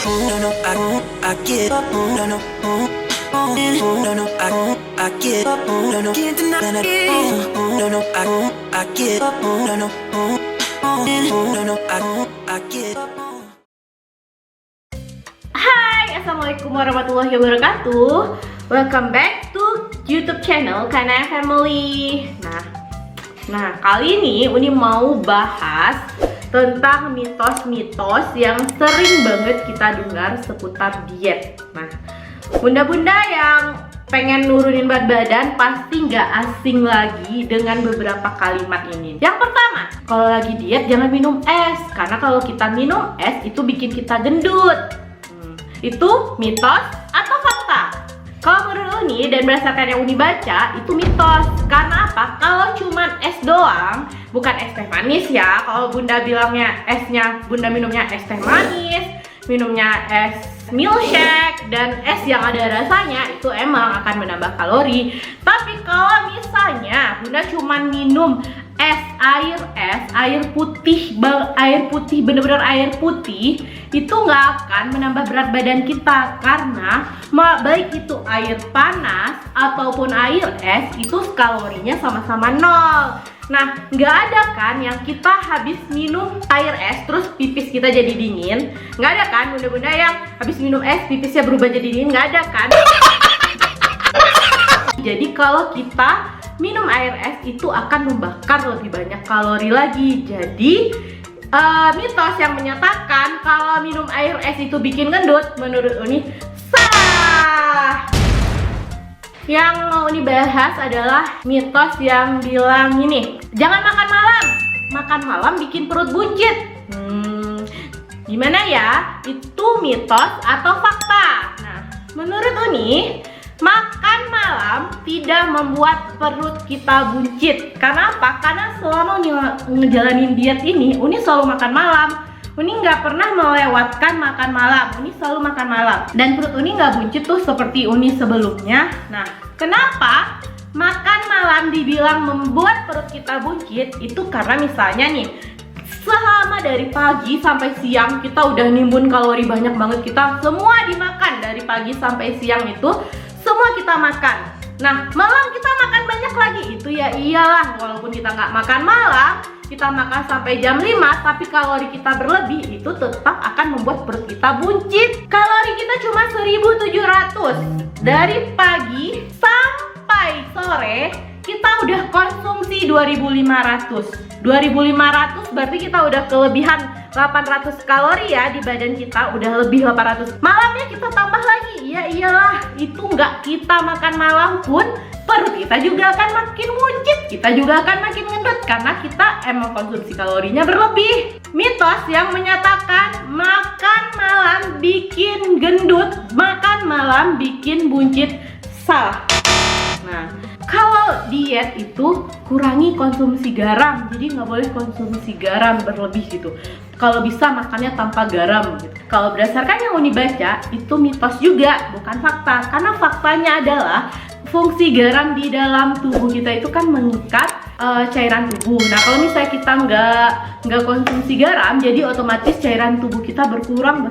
No, no, I give up. No, no, no, no, I give up. No, no, can't deny it. No, no, I give up. No, no, no, no, I give up. Hai, Assalamualaikum warahmatullahi wabarakatuh. Welcome back to YouTube channel Kana Family. Nah, kali ini Uni mau bahas tentang mitos-mitos yang sering banget kita dengar seputar diet. Nah, bunda-bunda yang pengen nurunin berat badan pasti nggak asing lagi dengan beberapa kalimat ini. Yang pertama, kalau lagi diet jangan minum es, karena kalau kita minum es itu bikin kita gendut. Itu mitos atau fakta? Kalau menurut Uni dan berdasarkan yang Uni baca, itu mitos. Karena apa? Kalau cuman es doang, bukan es teh manis ya. Kalau bunda bilangnya esnya, bunda minumnya es teh manis, minumnya es milkshake, dan es yang ada rasanya, itu emang akan menambah kalori. Tapi kalau misalnya bunda cuman minum air putih, bener-bener air putih, itu nggak akan menambah berat badan kita, karena baik itu air panas ataupun air es, itu kalorinya sama-sama nol. Nah, nggak ada kan yang kita habis minum air es terus pipis kita jadi dingin? Nggak ada kan bunda-bunda yang habis minum es pipisnya berubah jadi dingin? Nggak ada kan? Jadi kalau kita minum air es itu akan membakar lebih banyak kalori lagi. Jadi mitos yang menyatakan kalau minum air es itu bikin gendut, menurut Uni salah. Yang mau Uni bahas adalah mitos yang bilang ini, jangan makan malam. Makan malam bikin perut buncit. Gimana ya? Itu mitos atau fakta? Nah, menurut Uni, makan malam tidak membuat perut kita buncit. Karena apa? Karena selama Uni ngejalanin diet ini, Uni selalu makan malam. Uni nggak pernah melewatkan makan malam. Uni selalu makan malam. Dan perut Uni nggak buncit tuh seperti Uni sebelumnya. Nah, kenapa makan malam dibilang membuat perut kita buncit? Itu karena misalnya nih, selama dari pagi sampai siang kita udah nimbun kalori banyak banget. Kita semua dimakan dari pagi sampai siang itu. Semua kita makan. Nah, malam kita makan banyak lagi. Itu ya iyalah, walaupun kita nggak makan malam, kita makan sampai jam 5, tapi kalori kita berlebih, itu tetap akan membuat perut kita buncit. Kalori kita cuma 1700. Dari pagi sampai sore, kita udah konsumsi 2500. 2500 berarti kita udah kelebihan 800 kalori ya di badan kita, udah lebih 800. Malamnya kita tambah lagi. Ya iyalah, itu nggak kita makan malam pun perut kita juga akan makin buncit, kita juga akan makin gendut karena kita emang konsumsi kalorinya berlebih. Mitos yang menyatakan makan malam bikin gendut, makan malam bikin buncit, salah. Nah, kalau diet itu kurangi konsumsi garam, jadi nggak boleh konsumsi garam berlebih gitu. Kalau bisa makannya tanpa garam gitu. Kalau berdasarkan yang Uni baca, itu mitos juga, bukan fakta. Karena faktanya adalah fungsi garam di dalam tubuh kita itu kan mengikat cairan tubuh. Nah, kalau misalnya kita nggak konsumsi garam, jadi otomatis cairan tubuh kita berkurang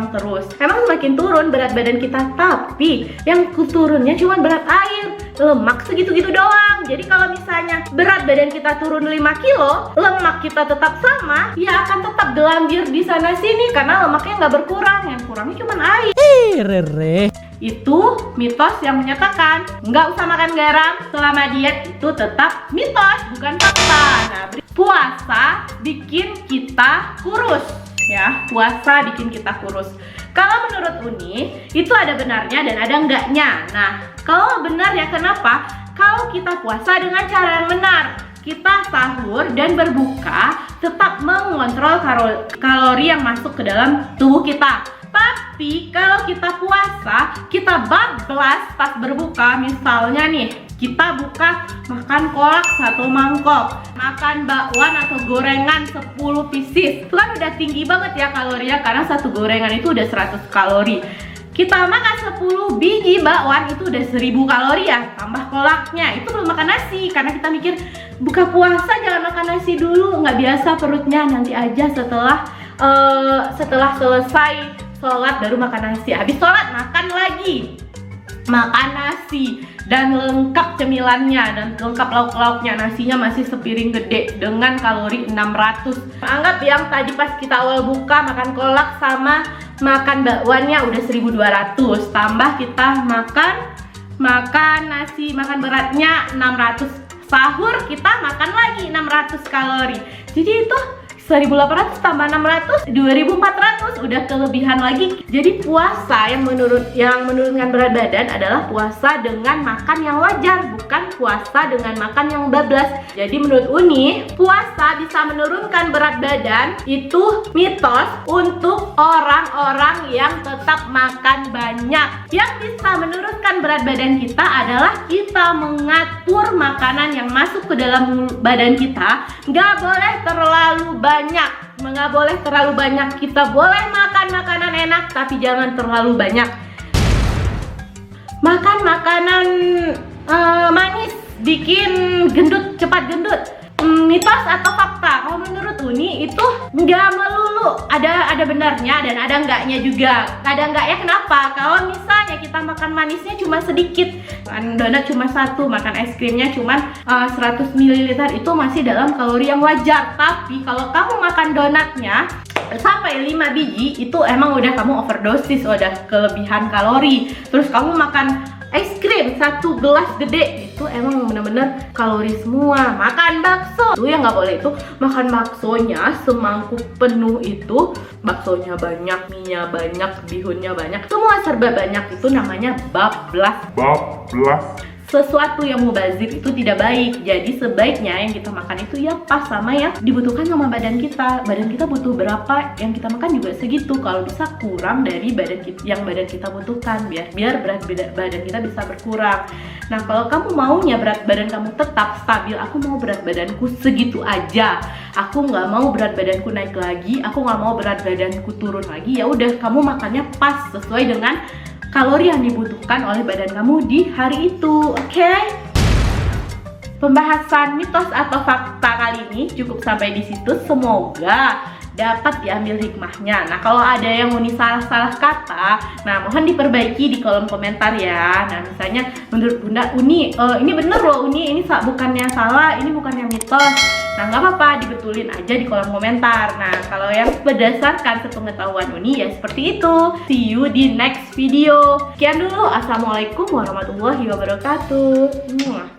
terus. Emang semakin turun berat badan kita, tapi yang turunnya cuma berat air, lemak segitu-gitu doang. Jadi kalau misalnya berat badan kita turun 5 kilo, lemak kita tetap sama, ya akan tetap gelambir di sana sini karena lemaknya nggak berkurang, yang kurangnya cuma air. Itu mitos yang menyatakan nggak usah makan garam selama diet, itu tetap mitos, bukan fakta. Nah, puasa bikin kita kurus ya, puasa bikin kita kurus. Kalau menurut Uni, itu ada benarnya dan ada enggaknya. Nah, kalau benar ya kenapa? Kalau kita puasa dengan cara yang benar, kita sahur dan berbuka tetap mengontrol kalori yang masuk ke dalam tubuh kita. Tapi kalau kita puasa, kita bablas pas berbuka, misalnya nih, kita buka makan kolak 1 mangkok, makan bakwan atau gorengan 10 pieces. Itu kan udah tinggi banget ya kalorinya, karena satu gorengan itu udah 100 kalori. Kita makan 10 biji bakwan itu udah 1000 kalori ya, tambah kolaknya, itu belum makan nasi. Karena kita mikir buka puasa jangan makan nasi dulu, nggak biasa perutnya, nanti aja setelah selesai sholat baru makan nasi, habis sholat makan lagi, makan nasi, dan lengkap cemilannya dan lengkap lauk-lauknya. Nasinya masih sepiring gede dengan kalori 600. Anggap yang tadi pas kita awal buka makan kolak sama makan bakwannya udah 1200, tambah kita makan nasi, makan beratnya 600, sahur kita makan lagi 600 kalori. Jadi itu 1800 tambah 600, 2400, udah kelebihan lagi. Jadi puasa yang menurunkan berat badan adalah puasa dengan makan yang wajar, bukan puasa dengan makan yang bablas. Jadi menurut Uni, puasa bisa menurunkan berat badan itu mitos untuk orang-orang yang tetap makan banyak. Yang bisa menurunkan berat badan kita adalah kita mengatur makanan yang masuk ke dalam badan kita. Nggak boleh terlalu banyak. Nggak boleh terlalu banyak. Kita boleh makan makanan enak, tapi jangan terlalu banyak. Makan makanan manis bikin gendut, cepat gendut. Mitos atau fakta? Kalau menurut Uni itu nggak melulu ada benarnya dan ada enggaknya juga. Ada enggaknya kenapa? Kalau misalnya kita makan manisnya cuma sedikit, makan donat cuma satu, makan es krimnya cuma 100 ml, itu masih dalam kalori yang wajar. Tapi kalau kamu makan donatnya sampai 5 biji, itu emang udah kamu overdosis, udah kelebihan kalori. Terus kamu makan es krim 1 gelas gede, itu emang bener-bener kalori semua. Makan bakso itu yang nggak boleh, itu makan baksonya semangkuk penuh, itu baksonya banyak, minyak banyak, bihunnya banyak, semua serba banyak, itu namanya bablas. Sesuatu yang mubazir itu tidak baik. Jadi sebaiknya yang kita makan itu ya pas sama yang dibutuhkan sama badan kita. Badan kita butuh berapa, yang kita makan juga segitu. Kalau bisa kurang dari yang badan kita butuhkan, biar berat badan kita bisa berkurang. Nah, kalau kamu maunya berat badan kamu tetap stabil, aku mau berat badanku segitu aja, aku nggak mau berat badanku naik lagi, aku nggak mau berat badanku turun lagi, ya udah kamu makannya pas sesuai dengan kalori yang dibutuhkan oleh badan kamu di hari itu, oke? Pembahasan mitos atau fakta kali ini cukup sampai di situ. Semoga dapat diambil hikmahnya. Nah, kalau ada yang Uni salah-salah kata, nah mohon diperbaiki di kolom komentar ya. Nah, misalnya menurut Bunda Uni, ini bener loh Uni, ini bukannya salah, ini bukannya mitos. Nah, nggak apa-apa, dibetulin aja di kolom komentar. Nah, kalau yang berdasarkan sepengetahuan Uni ya seperti itu. See you di next video. Sekian dulu, assalamualaikum warahmatullahi wabarakatuh.